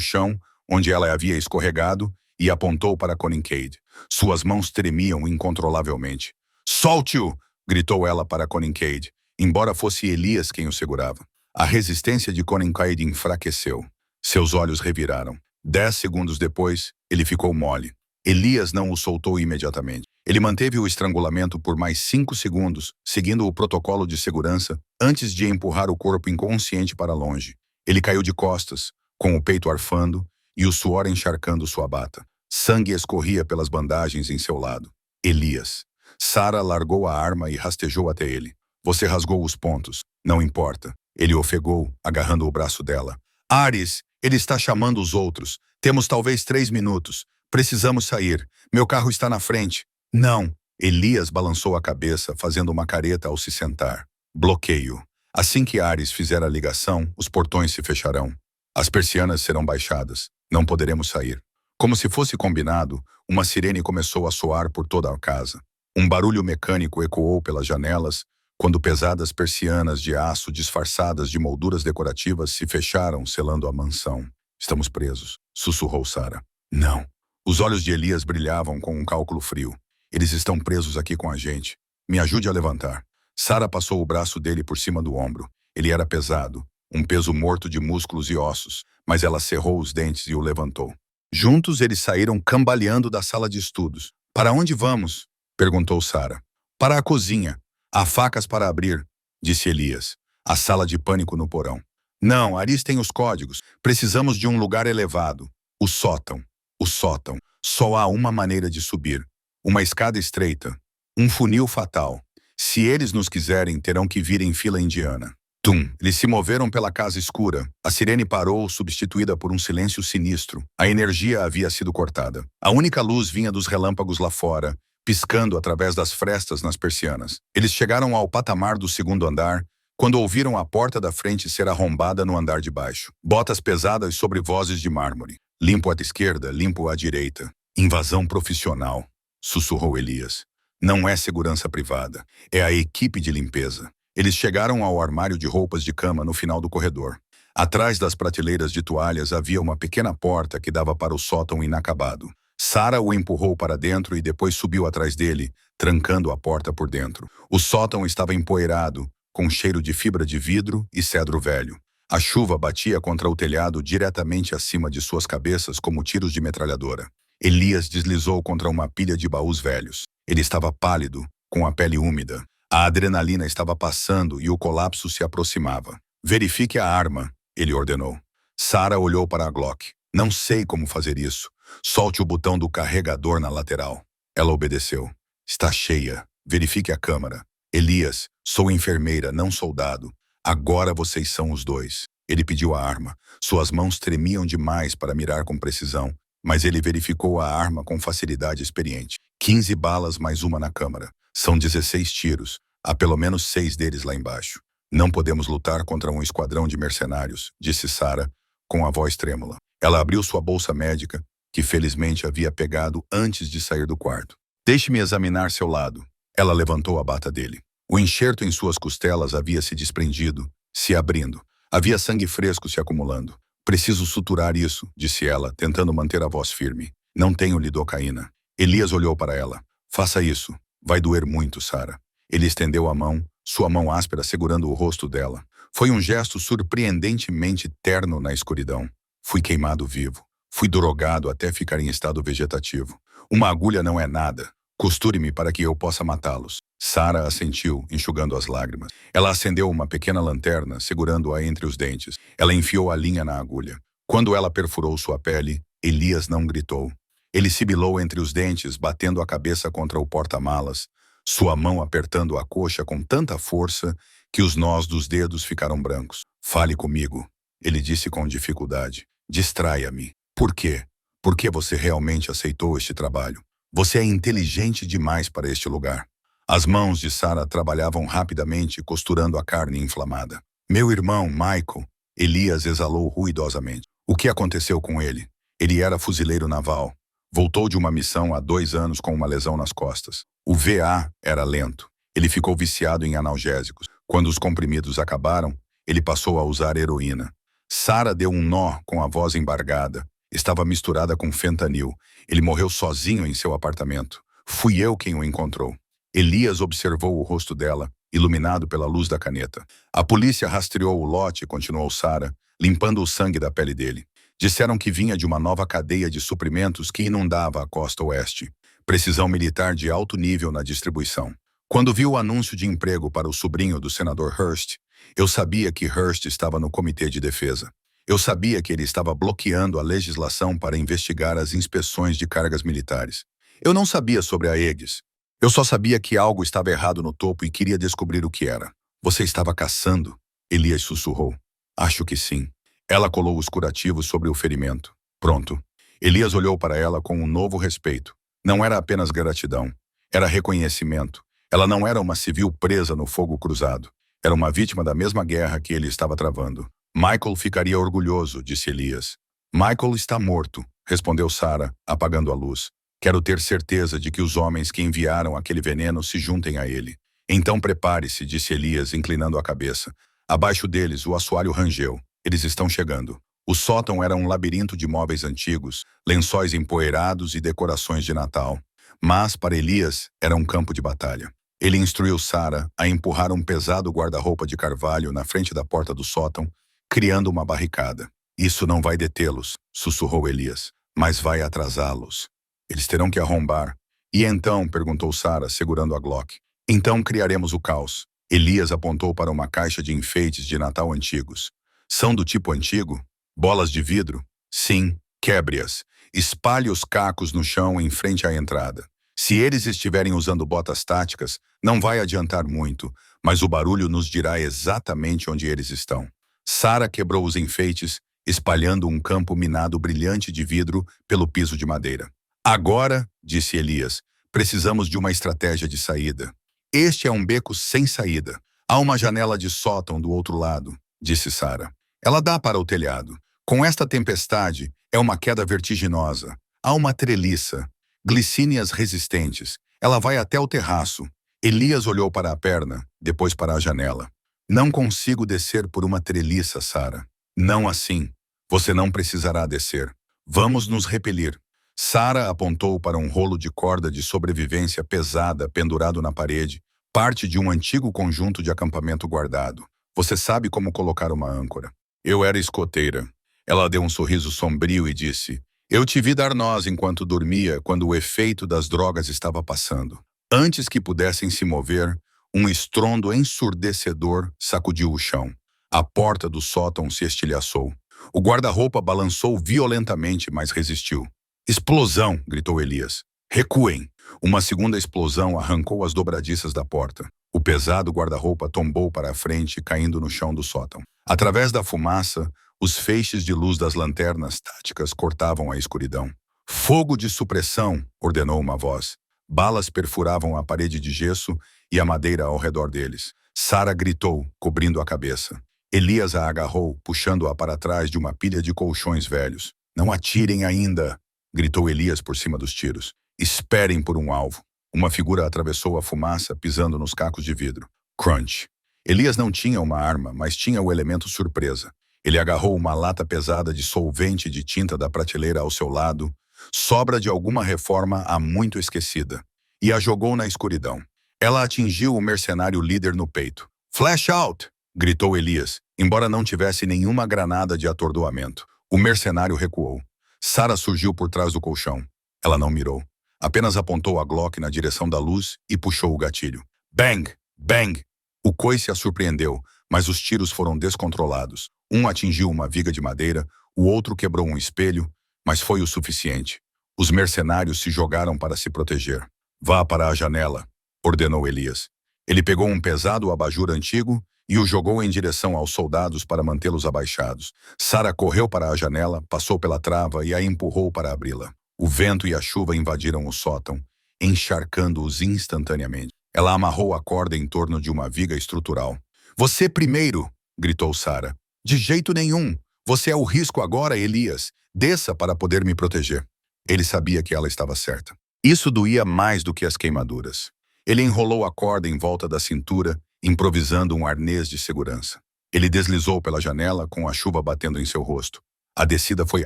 chão, onde ela havia escorregado, e apontou para Consinkaid. Suas mãos tremiam incontrolavelmente. "Solte-o!" gritou ela para Consinkaid, embora fosse Elias quem o segurava. A resistência de Consinkaid enfraqueceu. Seus olhos reviraram. 10 segundos depois, ele ficou mole. Elias não o soltou imediatamente. Ele manteve o estrangulamento por mais 5 segundos, seguindo o protocolo de segurança, antes de empurrar o corpo inconsciente para longe. Ele caiu de costas, com o peito arfando e o suor encharcando sua bata. Sangue escorria pelas bandagens em seu lado. Elias. Sarah largou a arma e rastejou até ele. "Você rasgou os pontos. Não importa." Ele ofegou, agarrando o braço dela. "Ares, ele está chamando os outros. Temos talvez 3 minutos. Precisamos sair. Meu carro está na frente." "Não." Elias balançou a cabeça, fazendo uma careta ao se sentar. "Bloqueio. Assim que Ares fizer a ligação, os portões se fecharão. As persianas serão baixadas. Não poderemos sair." Como se fosse combinado, uma sirene começou a soar por toda a casa. Um barulho mecânico ecoou pelas janelas, quando pesadas persianas de aço disfarçadas de molduras decorativas se fecharam, selando a mansão. "Estamos presos", sussurrou Sarah. "Não." Os olhos de Elias brilhavam com um cálculo frio. "Eles estão presos aqui com a gente. Me ajude a levantar." Sarah passou o braço dele por cima do ombro. Ele era pesado, um peso morto de músculos e ossos, mas ela cerrou os dentes e o levantou. Juntos eles saíram cambaleando da sala de estudos. "Para onde vamos?" perguntou Sarah. "Para a cozinha. Há facas para abrir", disse Elias. "A sala de pânico no porão." "Não, Aris tem os códigos. Precisamos de um lugar elevado. O sótão. O sótão. Só há uma maneira de subir. Uma escada estreita. Um funil fatal. Se eles nos quiserem, terão que vir em fila indiana." Tum! Eles se moveram pela casa escura. A sirene parou, substituída por um silêncio sinistro. A energia havia sido cortada. A única luz vinha dos relâmpagos lá fora, piscando através das frestas nas persianas. Eles chegaram ao patamar do 2º andar, quando ouviram a porta da frente ser arrombada no andar de baixo. Botas pesadas sobre vozes de mármore. "Limpo à esquerda, limpo à direita." "Invasão profissional", sussurrou Elias. "Não é segurança privada. É a equipe de limpeza." Eles chegaram ao armário de roupas de cama no final do corredor. Atrás das prateleiras de toalhas havia uma pequena porta que dava para o sótão inacabado. Sarah o empurrou para dentro e depois subiu atrás dele, trancando a porta por dentro. O sótão estava empoeirado, com cheiro de fibra de vidro e cedro velho. A chuva batia contra o telhado diretamente acima de suas cabeças como tiros de metralhadora. Elias deslizou contra uma pilha de baús velhos. Ele estava pálido, com a pele úmida. A adrenalina estava passando e o colapso se aproximava. "Verifique a arma", ele ordenou. Sarah olhou para a Glock. "Não sei como fazer isso. Solte o botão do carregador na lateral." Ela obedeceu. "Está cheia. Verifique a câmara." "Elias, sou enfermeira, não soldado. Agora vocês são os dois." Ele pediu a arma. Suas mãos tremiam demais para mirar com precisão, mas ele verificou a arma com facilidade experiente. 15 balas mais uma na câmara. São 16 tiros. Há pelo menos 6 deles lá embaixo. "Não podemos lutar contra um esquadrão de mercenários", disse Sarah, com a voz trêmula. Ela abriu sua bolsa médica, que felizmente havia pegado antes de sair do quarto. "Deixe-me examinar seu lado." Ela levantou a bata dele. O enxerto em suas costelas havia se desprendido, se abrindo. Havia sangue fresco se acumulando. "Preciso suturar isso", disse ela, tentando manter a voz firme. "Não tenho lidocaína." Elias olhou para ela. "Faça isso. Vai doer muito, Sarah." Ele estendeu a mão, sua mão áspera segurando o rosto dela. Foi um gesto surpreendentemente terno na escuridão. "Fui queimado vivo. Fui drogado até ficar em estado vegetativo. Uma agulha não é nada. Costure-me para que eu possa matá-los." Sarah assentiu, enxugando as lágrimas. Ela acendeu uma pequena lanterna, segurando-a entre os dentes. Ela enfiou a linha na agulha. Quando ela perfurou sua pele, Elias não gritou. Ele sibilou entre os dentes, batendo a cabeça contra o porta-malas, sua mão apertando a coxa com tanta força que os nós dos dedos ficaram brancos. Fale comigo, ele disse com dificuldade. Distraia-me. Por quê? Por que você realmente aceitou este trabalho? Você é inteligente demais para este lugar. As mãos de Sarah trabalhavam rapidamente, costurando a carne inflamada. Meu irmão, Michael, Elias exalou ruidosamente. O que aconteceu com ele? Ele era fuzileiro naval. Voltou de uma missão há 2 anos com uma lesão nas costas. O VA era lento. Ele ficou viciado em analgésicos. Quando os comprimidos acabaram, ele passou a usar heroína. Sarah deu um nó com a voz embargada. Estava misturada com fentanil. Ele morreu sozinho em seu apartamento. Fui eu quem o encontrou. Elias observou o rosto dela, iluminado pela luz da caneta. A polícia rastreou o lote, continuou Sarah, limpando o sangue da pele dele. Disseram que vinha de uma nova cadeia de suprimentos que inundava a costa oeste. Precisão militar de alto nível na distribuição. Quando vi o anúncio de emprego para o sobrinho do senador Hearst, eu sabia que Hearst estava no comitê de defesa. Eu sabia que ele estava bloqueando a legislação para investigar as inspeções de cargas militares. Eu não sabia sobre a Aegis. Eu só sabia que algo estava errado no topo e queria descobrir o que era. Você estava caçando? Elias sussurrou. Acho que sim. Ela colou os curativos sobre o ferimento. Pronto. Elias olhou para ela com um novo respeito. Não era apenas gratidão. Era reconhecimento. Ela não era uma civil presa no fogo cruzado. Era uma vítima da mesma guerra que ele estava travando. Michael ficaria orgulhoso, disse Elias. Michael está morto, respondeu Sarah, apagando a luz. Quero ter certeza de que os homens que enviaram aquele veneno se juntem a ele. Então prepare-se, disse Elias, inclinando a cabeça. Abaixo deles, o assoalho rangeu. Eles estão chegando. O sótão era um labirinto de móveis antigos, lençóis empoeirados e decorações de Natal. Mas, para Elias, era um campo de batalha. Ele instruiu Sarah a empurrar um pesado guarda-roupa de carvalho na frente da porta do sótão, criando uma barricada. Isso não vai detê-los, sussurrou Elias, mas vai atrasá-los. Eles terão que arrombar. E então, perguntou Sarah, segurando a Glock. Então criaremos o caos. Elias apontou para uma caixa de enfeites de Natal antigos. São do tipo antigo? Bolas de vidro? Sim, quebre-as. Espalhe os cacos no chão em frente à entrada. Se eles estiverem usando botas táticas, não vai adiantar muito, mas o barulho nos dirá exatamente onde eles estão. Sarah quebrou os enfeites, espalhando um campo minado brilhante de vidro pelo piso de madeira. Agora, disse Elias, precisamos de uma estratégia de saída. Este é um beco sem saída. Há uma janela de sótão do outro lado, disse Sarah. Ela dá para o telhado. Com esta tempestade, é uma queda vertiginosa. Há uma treliça. Glicínias resistentes. Ela vai até o terraço. Elias olhou para a perna, depois para a janela. Não consigo descer por uma treliça, Sarah. Não assim. Você não precisará descer. Vamos nos repelir. Sarah apontou para um rolo de corda de sobrevivência pesada pendurado na parede, parte de um antigo conjunto de acampamento guardado. Você sabe como colocar uma âncora. Eu era escoteira. Ela deu um sorriso sombrio e disse, eu te vi dar nós enquanto dormia quando o efeito das drogas estava passando. Antes que pudessem se mover, um estrondo ensurdecedor sacudiu o chão. A porta do sótão se estilhaçou. O guarda-roupa balançou violentamente, mas resistiu. Explosão! Gritou Elias. Recuem! Uma segunda explosão arrancou as dobradiças da porta. O pesado guarda-roupa tombou para a frente, caindo no chão do sótão. Através da fumaça, os feixes de luz das lanternas táticas cortavam a escuridão. Fogo de supressão! Ordenou uma voz. Balas perfuravam a parede de gesso e a madeira ao redor deles. Sarah gritou, cobrindo a cabeça. Elias a agarrou, puxando-a para trás de uma pilha de colchões velhos. Não atirem ainda! Gritou Elias por cima dos tiros. Esperem por um alvo. Uma figura atravessou a fumaça, pisando nos cacos de vidro. Crunch. Elias não tinha uma arma, mas tinha o elemento surpresa. Ele agarrou uma lata pesada de solvente de tinta da prateleira ao seu lado, sobra de alguma reforma há muito esquecida, e a jogou na escuridão. Ela atingiu o mercenário líder no peito. Flash out! Gritou Elias, embora não tivesse nenhuma granada de atordoamento. O mercenário recuou. Sarah surgiu por trás do colchão. Ela não mirou. Apenas apontou a Glock na direção da luz e puxou o gatilho. Bang! Bang! O coice a surpreendeu, mas os tiros foram descontrolados. Um atingiu uma viga de madeira, o outro quebrou um espelho, mas foi o suficiente. Os mercenários se jogaram para se proteger. Vá para a janela, ordenou Elias. Ele pegou um pesado abajur antigo e o jogou em direção aos soldados para mantê-los abaixados. Sarah correu para a janela, passou pela trava e a empurrou para abri-la. O vento e a chuva invadiram o sótão, encharcando-os instantaneamente. Ela amarrou a corda em torno de uma viga estrutural. Você primeiro! Gritou Sarah. De jeito nenhum! Você é o risco agora, Elias. Desça para poder me proteger. Ele sabia que ela estava certa. Isso doía mais do que as queimaduras. Ele enrolou a corda em volta da cintura, improvisando um arnês de segurança. Ele deslizou pela janela com a chuva batendo em seu rosto. A descida foi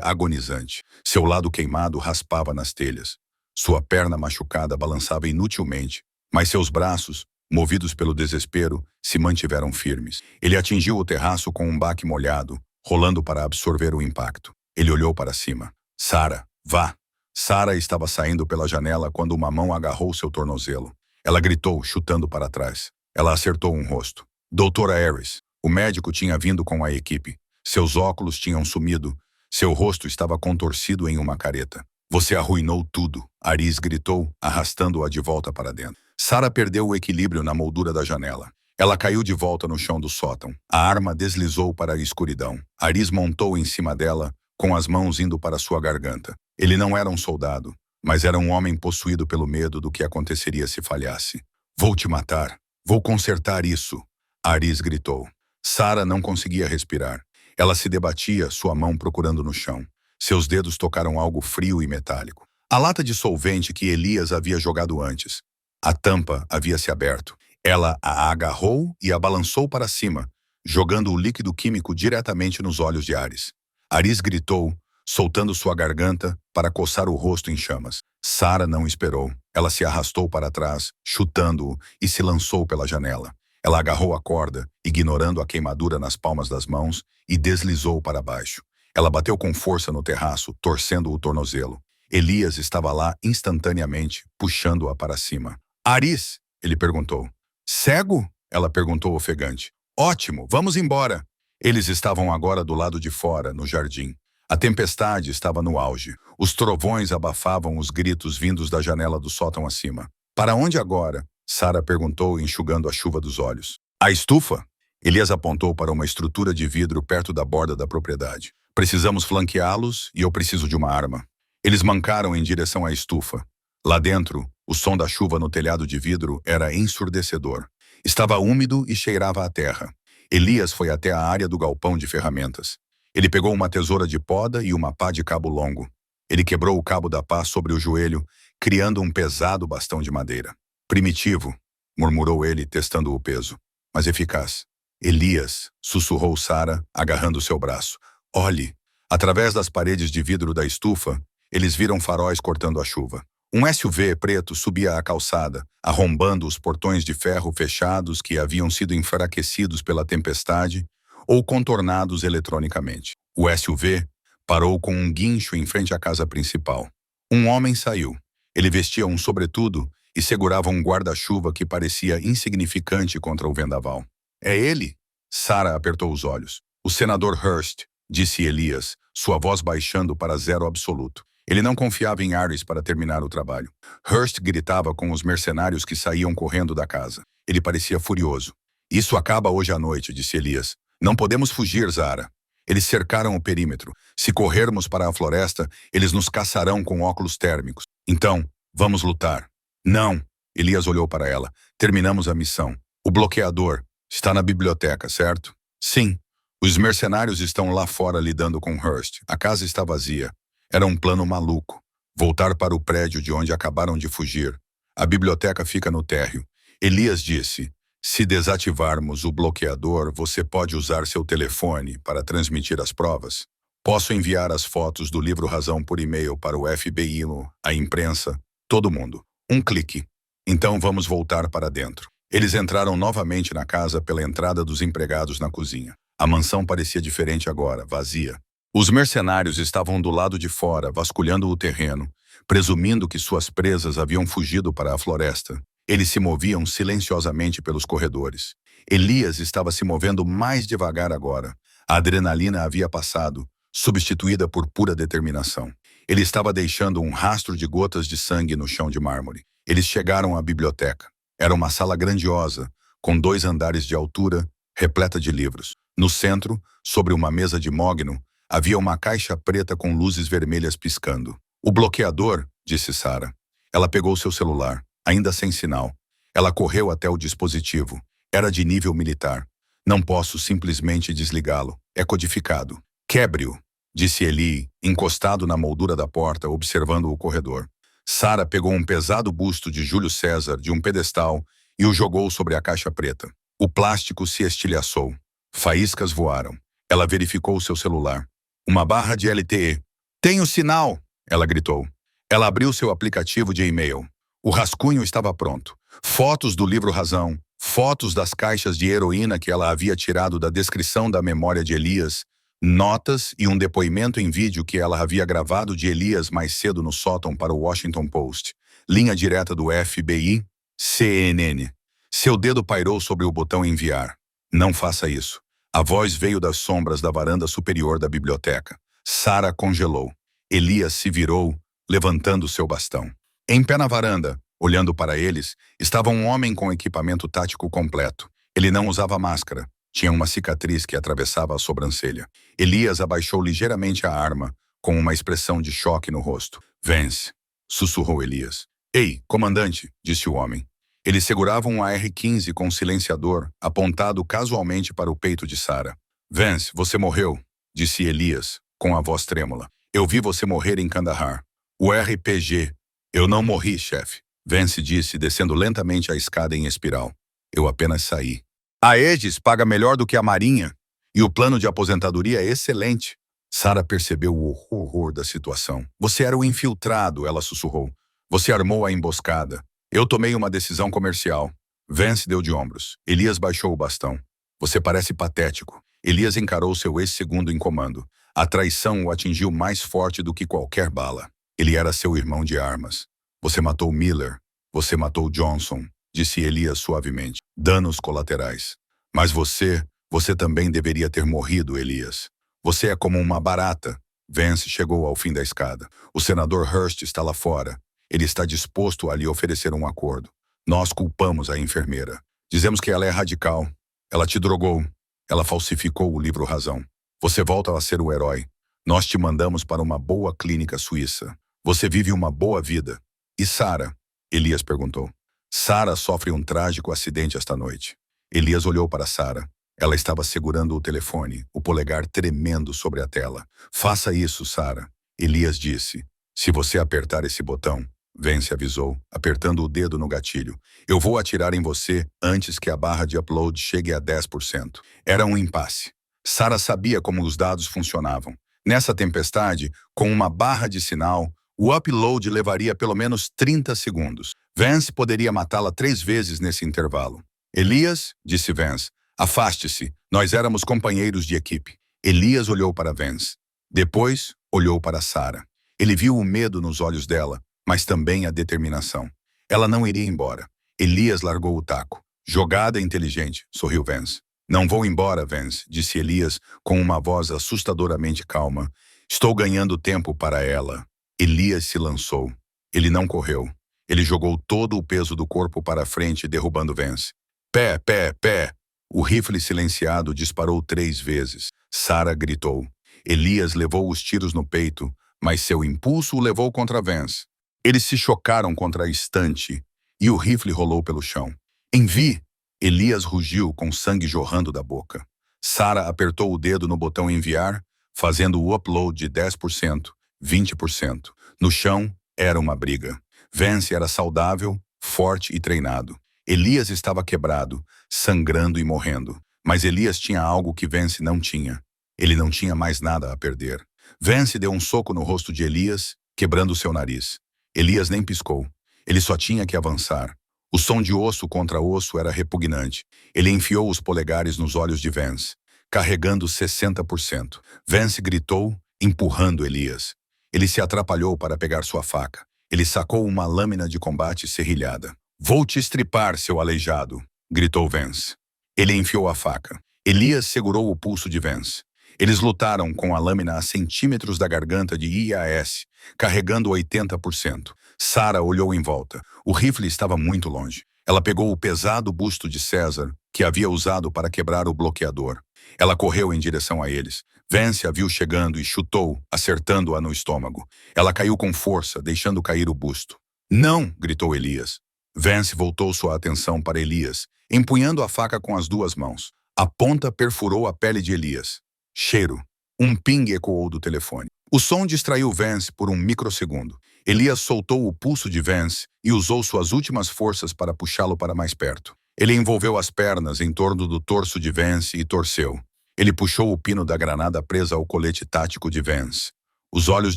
agonizante. Seu lado queimado raspava nas telhas. Sua perna machucada balançava inutilmente, mas seus braços, movidos pelo desespero, se mantiveram firmes. Ele atingiu o terraço com um baque molhado, rolando para absorver o impacto. Ele olhou para cima. Sarah, vá! Sarah estava saindo pela janela quando uma mão agarrou seu tornozelo. Ela gritou, chutando para trás. Ela acertou um rosto. Doutora Harris. O médico tinha vindo com a equipe. Seus óculos tinham sumido. Seu rosto estava contorcido em uma careta. Você arruinou tudo, Aris gritou, arrastando-a de volta para dentro. Sarah perdeu o equilíbrio na moldura da janela. Ela caiu de volta no chão do sótão. A arma deslizou para a escuridão. Aris montou em cima dela, com as mãos indo para sua garganta. Ele não era um soldado, mas era um homem possuído pelo medo do que aconteceria se falhasse. Vou te matar. Vou consertar isso, Aris gritou. Sarah não conseguia respirar. Ela se debatia, sua mão procurando no chão. Seus dedos tocaram algo frio e metálico. A lata de solvente que Elias havia jogado antes. A tampa havia se aberto. Ela a agarrou e a balançou para cima, jogando o líquido químico diretamente nos olhos de Aris. Aris gritou, soltando sua garganta para coçar o rosto em chamas. Sarah não esperou. Ela se arrastou para trás, chutando-o, e se lançou pela janela. Ela agarrou a corda, ignorando a queimadura nas palmas das mãos, e deslizou para baixo. Ela bateu com força no terraço, torcendo o tornozelo. Elias estava lá instantaneamente, puxando-a para cima. Aris? Ele perguntou. Cego? Ela perguntou ofegante. Ótimo, vamos embora. Eles estavam agora do lado de fora, no jardim. A tempestade estava no auge. Os trovões abafavam os gritos vindos da janela do sótão acima. Para onde agora? Sarah perguntou, enxugando a chuva dos olhos. A estufa? Elias apontou para uma estrutura de vidro perto da borda da propriedade. Precisamos flanqueá-los e eu preciso de uma arma. Eles mancaram em direção à estufa. Lá dentro, o som da chuva no telhado de vidro era ensurdecedor. Estava úmido e cheirava a terra. Elias foi até a área do galpão de ferramentas. Ele pegou uma tesoura de poda e uma pá de cabo longo. Ele quebrou o cabo da pá sobre o joelho, criando um pesado bastão de madeira. Primitivo, murmurou ele, testando o peso, mas eficaz. Elias, sussurrou Sarah, agarrando seu braço. Olhe! Através das paredes de vidro da estufa, eles viram faróis cortando a chuva. Um SUV preto subia a calçada, arrombando os portões de ferro fechados que haviam sido enfraquecidos pela tempestade ou contornados eletronicamente. O SUV parou com um guincho em frente à casa principal. Um homem saiu. Ele vestia um sobretudo e segurava um guarda-chuva que parecia insignificante contra o vendaval. É ele? Sarah apertou os olhos. O senador Hurst, disse Elias, sua voz baixando para zero absoluto. Ele não confiava em Aris para terminar o trabalho. Hurst gritava com os mercenários que saíam correndo da casa. Ele parecia furioso. Isso acaba hoje à noite, disse Elias. Não podemos fugir, Sarah. Eles cercaram o perímetro. Se corrermos para a floresta, eles nos caçarão com óculos térmicos. Então, vamos lutar. Não. Elias olhou para ela. Terminamos a missão. O bloqueador está na biblioteca, certo? Sim. Os mercenários estão lá fora lidando com Hurst. A casa está vazia. Era um plano maluco. Voltar para o prédio de onde acabaram de fugir. A biblioteca fica no térreo. Elias disse, se desativarmos o bloqueador, você pode usar seu telefone para transmitir as provas. Posso enviar as fotos do livro Razão por e-mail para o FBI, a imprensa, todo mundo. Um clique. Então vamos voltar para dentro. Eles entraram novamente na casa pela entrada dos empregados na cozinha. A mansão parecia diferente agora, vazia. Os mercenários estavam do lado de fora, vasculhando o terreno, presumindo que suas presas haviam fugido para a floresta. Eles se moviam silenciosamente pelos corredores. Elias estava se movendo mais devagar agora. A adrenalina havia passado, substituída por pura determinação. Ele estava deixando um rastro de gotas de sangue no chão de mármore. Eles chegaram à biblioteca. Era uma sala grandiosa, com 2 andares de altura, repleta de livros. No centro, sobre uma mesa de mogno, havia uma caixa preta com luzes vermelhas piscando. O bloqueador, disse Sarah. Ela pegou seu celular, ainda sem sinal. Ela correu até o dispositivo. Era de nível militar. Não posso simplesmente desligá-lo. É codificado. Quebre-o, disse Eli, encostado na moldura da porta, observando o corredor. Sarah pegou um pesado busto de Júlio César de um pedestal e o jogou sobre a caixa preta. O plástico se estilhaçou. Faíscas voaram. Ela verificou seu celular. Uma barra de LTE. Tenho sinal! Ela gritou. Ela abriu seu aplicativo de e-mail. O rascunho estava pronto. Fotos do livro Razão, fotos das caixas de heroína que ela havia tirado da descrição da memória de Elias, notas e um depoimento em vídeo que ela havia gravado de Elias mais cedo no sótão para o Washington Post. Linha direta do FBI, CNN. Seu dedo pairou sobre o botão enviar. Não faça isso. A voz veio das sombras da varanda superior da biblioteca. Sarah congelou. Elias se virou, levantando seu bastão. Em pé na varanda, olhando para eles, estava um homem com equipamento tático completo. Ele não usava máscara. Tinha uma cicatriz que atravessava a sobrancelha. Elias abaixou ligeiramente a arma, com uma expressão de choque no rosto. Vance, sussurrou Elias. Ei, comandante, disse o homem. Ele segurava um AR-15 com silenciador, apontado casualmente para o peito de Sarah. Vance, você morreu, disse Elias, com a voz trêmula. Eu vi você morrer em Kandahar. O RPG. Eu não morri, chefe. Vance disse, descendo lentamente a escada em espiral. Eu apenas saí. A Aegis paga melhor do que a Marinha, e o plano de aposentadoria é excelente. Sarah percebeu o horror da situação. Você era o infiltrado, ela sussurrou. Você armou a emboscada. Eu tomei uma decisão comercial. Vance deu de ombros. Elias baixou o bastão. Você parece patético. Elias encarou seu ex-segundo em comando. A traição o atingiu mais forte do que qualquer bala. Ele era seu irmão de armas. Você matou Miller. Você matou Johnson, disse Elias suavemente. Danos colaterais. Mas você também deveria ter morrido, Elias. Você é como uma barata. Vance chegou ao fim da escada. O senador Hurst está lá fora. Ele está disposto a lhe oferecer um acordo. Nós culpamos a enfermeira. Dizemos que ela é radical. Ela te drogou. Ela falsificou o livro Razão. Você volta a ser o herói. Nós te mandamos para uma boa clínica suíça. Você vive uma boa vida. E Sarah? Elias perguntou. Sarah sofre um trágico acidente esta noite. Elias olhou para Sarah. Ela estava segurando o telefone, o polegar tremendo sobre a tela. Faça isso, Sarah. Elias disse. Se você apertar esse botão, Vance avisou, apertando o dedo no gatilho. Eu vou atirar em você antes que a barra de upload chegue a 10%. Era um impasse. Sarah sabia como os dados funcionavam. Nessa tempestade, com uma barra de sinal, o upload levaria pelo menos 30 segundos. Vance poderia matá-la 3 vezes nesse intervalo. Elias, disse Vance, afaste-se. Nós éramos companheiros de equipe. Elias olhou para Vance. Depois, olhou para Sarah. Ele viu o medo nos olhos dela, mas também a determinação. Ela não iria embora. Elias largou o taco. Jogada inteligente, sorriu Vance. Não vou embora, Vance, disse Elias com uma voz assustadoramente calma. Estou ganhando tempo para ela. Elias se lançou. Ele não correu. Ele jogou todo o peso do corpo para frente, derrubando Vance. Pé, pé, pé! O rifle silenciado disparou 3 vezes. Sarah gritou. Elias levou os tiros no peito, mas seu impulso o levou contra Vance. Eles se chocaram contra a estante e o rifle rolou pelo chão. Envie! Elias rugiu com sangue jorrando da boca. Sarah apertou o dedo no botão enviar, fazendo o upload de 10%, 20%. No chão, era uma briga. Vance era saudável, forte e treinado. Elias estava quebrado, sangrando e morrendo. Mas Elias tinha algo que Vance não tinha. Ele não tinha mais nada a perder. Vance deu um soco no rosto de Elias, quebrando seu nariz. Elias nem piscou. Ele só tinha que avançar. O som de osso contra osso era repugnante. Ele enfiou os polegares nos olhos de Vance, carregando 60%. Vance gritou, empurrando Elias. Ele se atrapalhou para pegar sua faca. Ele sacou uma lâmina de combate serrilhada. Vou te estripar, seu aleijado, gritou Vance. Ele enfiou a faca. Elias segurou o pulso de Vance. Eles lutaram com a lâmina a centímetros da garganta de IAS, carregando 80%. Sarah olhou em volta. O rifle estava muito longe. Ela pegou o pesado busto de César, que havia usado para quebrar o bloqueador. Ela correu em direção a eles. Vance a viu chegando e chutou, acertando-a no estômago. Ela caiu com força, deixando cair o busto. Não! Gritou Elias. Vance voltou sua atenção para Elias, empunhando a faca com as duas mãos. A ponta perfurou a pele de Elias. Cheiro. Um ping ecoou do telefone. O som distraiu Vance por um microsegundo. Elias soltou o pulso de Vance e usou suas últimas forças para puxá-lo para mais perto. Ele envolveu as pernas em torno do torso de Vance e torceu. Ele puxou o pino da granada presa ao colete tático de Vance. Os olhos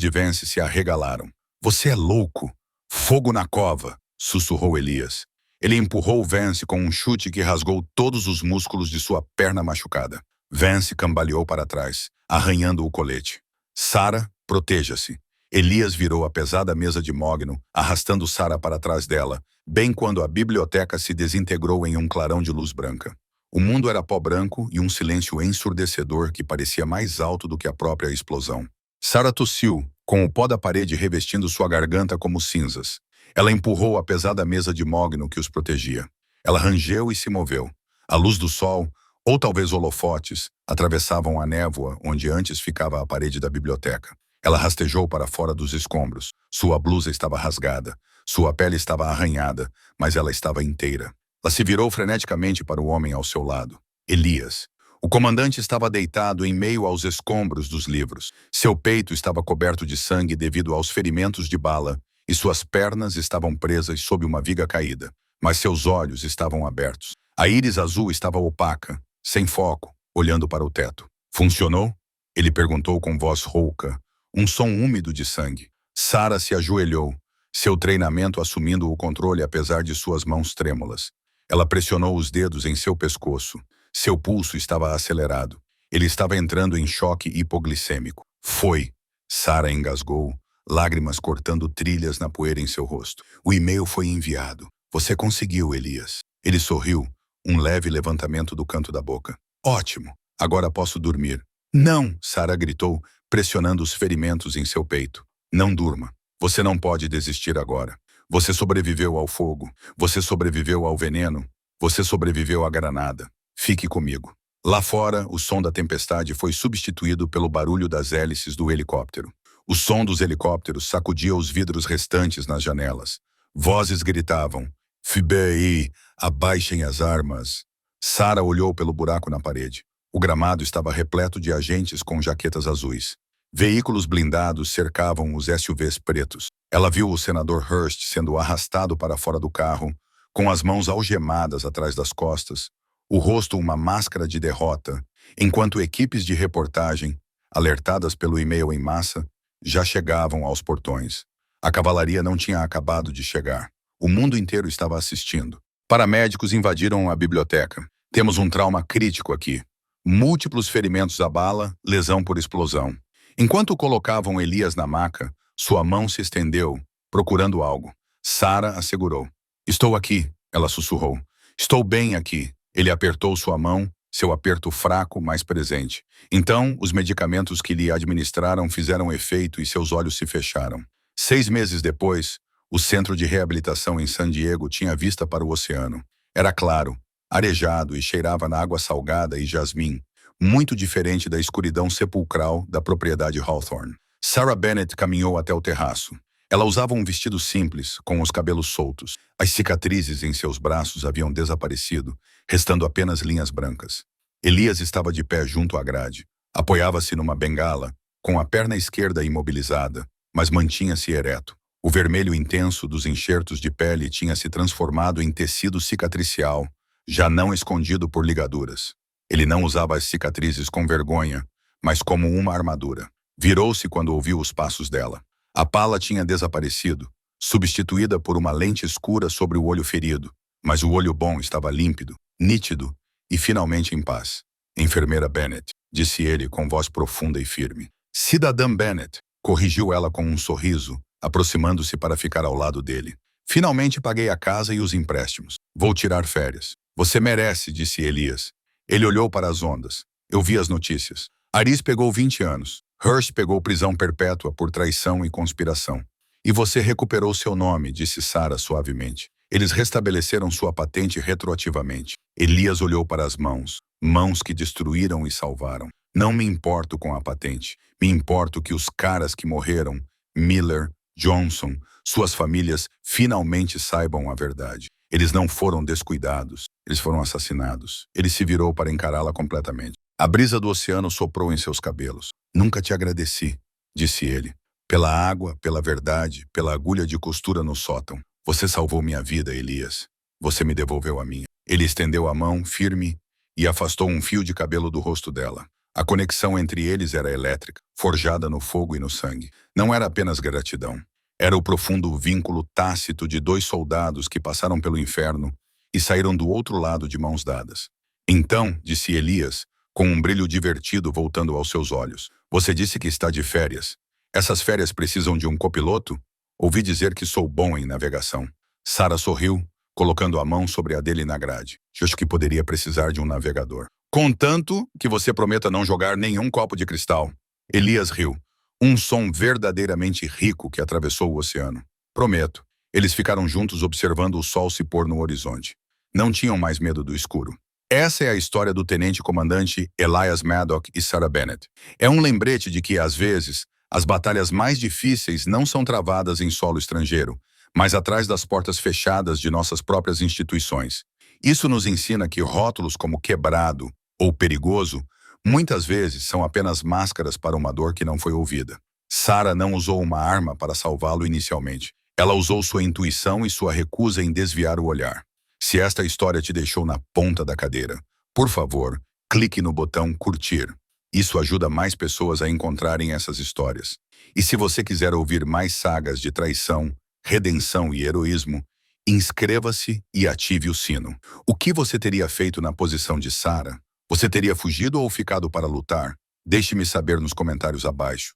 de Vance se arregalaram. Você é louco! Fogo na cova! Sussurrou Elias. Ele empurrou Vance com um chute que rasgou todos os músculos de sua perna machucada. Vance cambaleou para trás, arranhando o colete. Sarah, proteja-se. Elias virou a pesada mesa de mogno, arrastando Sarah para trás dela, bem quando a biblioteca se desintegrou em um clarão de luz branca. O mundo era pó branco e um silêncio ensurdecedor que parecia mais alto do que a própria explosão. Sarah tossiu, com o pó da parede revestindo sua garganta como cinzas. Ela empurrou a pesada mesa de mogno que os protegia. Ela rangeu e se moveu. A luz do sol, ou talvez holofotes, atravessavam a névoa onde antes ficava a parede da biblioteca. Ela rastejou para fora dos escombros. Sua blusa estava rasgada. Sua pele estava arranhada, mas ela estava inteira. Ela se virou freneticamente para o homem ao seu lado. Elias. O comandante estava deitado em meio aos escombros dos livros. Seu peito estava coberto de sangue devido aos ferimentos de bala, e suas pernas estavam presas sob uma viga caída. Mas seus olhos estavam abertos. A íris azul estava opaca, sem foco, olhando para o teto. Funcionou? Ele perguntou com voz rouca, um som úmido de sangue. Sarah se ajoelhou, seu treinamento assumindo o controle apesar de suas mãos trêmulas. Ela pressionou os dedos em seu pescoço. Seu pulso estava acelerado. Ele estava entrando em choque hipoglicêmico. Foi. Sarah engasgou, lágrimas cortando trilhas na poeira em seu rosto. O e-mail foi enviado. Você conseguiu, Elias. Ele sorriu, um leve levantamento do canto da boca. Ótimo. Agora posso dormir. Não, Sarah gritou, pressionando os ferimentos em seu peito. Não durma. Você não pode desistir agora. Você sobreviveu ao fogo. Você sobreviveu ao veneno. Você sobreviveu à granada. Fique comigo. Lá fora, o som da tempestade foi substituído pelo barulho das hélices do helicóptero. O som dos helicópteros sacudia os vidros restantes nas janelas. Vozes gritavam, FBI, abaixem as armas. Sarah olhou pelo buraco na parede. O gramado estava repleto de agentes com jaquetas azuis. Veículos blindados cercavam os SUVs pretos. Ela viu o senador Hurst sendo arrastado para fora do carro, com as mãos algemadas atrás das costas, o rosto uma máscara de derrota, enquanto equipes de reportagem, alertadas pelo e-mail em massa, já chegavam aos portões. A cavalaria não tinha acabado de chegar. O mundo inteiro estava assistindo. Paramédicos invadiram a biblioteca. Temos um trauma crítico aqui. Múltiplos ferimentos à bala, lesão por explosão. Enquanto colocavam Elias na maca, sua mão se estendeu, procurando algo. Sarah assegurou. Estou aqui, ela sussurrou. Estou bem aqui. Ele apertou sua mão, seu aperto fraco, mas presente. Então, os medicamentos que lhe administraram fizeram efeito e seus olhos se fecharam. 6 meses depois, o centro de reabilitação em San Diego tinha vista para o oceano. Era claro, arejado e cheirava na água salgada e jasmim, muito diferente da escuridão sepulcral da propriedade Hawthorne. Sarah Bennett caminhou até o terraço. Ela usava um vestido simples, com os cabelos soltos. As cicatrizes em seus braços haviam desaparecido, restando apenas linhas brancas. Elias estava de pé junto à grade. Apoiava-se numa bengala, com a perna esquerda imobilizada, mas mantinha-se ereto. O vermelho intenso dos enxertos de pele tinha se transformado em tecido cicatricial, já não escondido por ligaduras. Ele não usava as cicatrizes com vergonha, mas como uma armadura. Virou-se quando ouviu os passos dela. A pala tinha desaparecido, substituída por uma lente escura sobre o olho ferido, mas o olho bom estava límpido, nítido e finalmente em paz. Enfermeira Bennett, disse ele com voz profunda e firme. Cidadã Bennett, corrigiu ela com um sorriso, aproximando-se para ficar ao lado dele. Finalmente paguei a casa e os empréstimos. Vou tirar férias. Você merece, disse Elias. Ele olhou para as ondas. Eu vi as notícias. Aris pegou 20 anos. Hirsch pegou prisão perpétua por traição e conspiração. E você recuperou seu nome, disse Sarah suavemente. Eles restabeleceram sua patente retroativamente. Elias olhou para as mãos, mãos que destruíram e salvaram. Não me importo com a patente. Me importo que os caras que morreram, Miller, Johnson, suas famílias, finalmente saibam a verdade. Eles não foram descuidados. Eles foram assassinados. Ele se virou para encará-la completamente. A brisa do oceano soprou em seus cabelos. Nunca te agradeci, disse ele. Pela água, pela verdade, pela agulha de costura no sótão. Você salvou minha vida, Elias. Você me devolveu a minha. Ele estendeu a mão, firme, e afastou um fio de cabelo do rosto dela. A conexão entre eles era elétrica, forjada no fogo e no sangue. Não era apenas gratidão. Era o profundo vínculo tácito de dois soldados que passaram pelo inferno e saíram do outro lado de mãos dadas. Então, disse Elias, com um brilho divertido voltando aos seus olhos, você disse que está de férias. Essas férias precisam de um copiloto? Ouvi dizer que sou bom em navegação. Sarah sorriu, colocando a mão sobre a dele na grade. Acho que poderia precisar de um navegador. Contanto que você prometa não jogar nenhum copo de cristal. Elias riu. Um som verdadeiramente rico que atravessou o oceano. Prometo. Eles ficaram juntos observando o sol se pôr no horizonte. Não tinham mais medo do escuro. Essa é a história do tenente-comandante Elias Maddock e Sarah Bennett. É um lembrete de que, às vezes, as batalhas mais difíceis não são travadas em solo estrangeiro, mas atrás das portas fechadas de nossas próprias instituições. Isso nos ensina que rótulos como quebrado ou perigoso muitas vezes são apenas máscaras para uma dor que não foi ouvida. Sarah não usou uma arma para salvá-lo inicialmente. Ela usou sua intuição e sua recusa em desviar o olhar. Se esta história te deixou na ponta da cadeira, por favor, clique no botão curtir. Isso ajuda mais pessoas a encontrarem essas histórias. E se você quiser ouvir mais sagas de traição, redenção e heroísmo, inscreva-se e ative o sino. O que você teria feito na posição de Sarah? Você teria fugido ou ficado para lutar? Deixe-me saber nos comentários abaixo.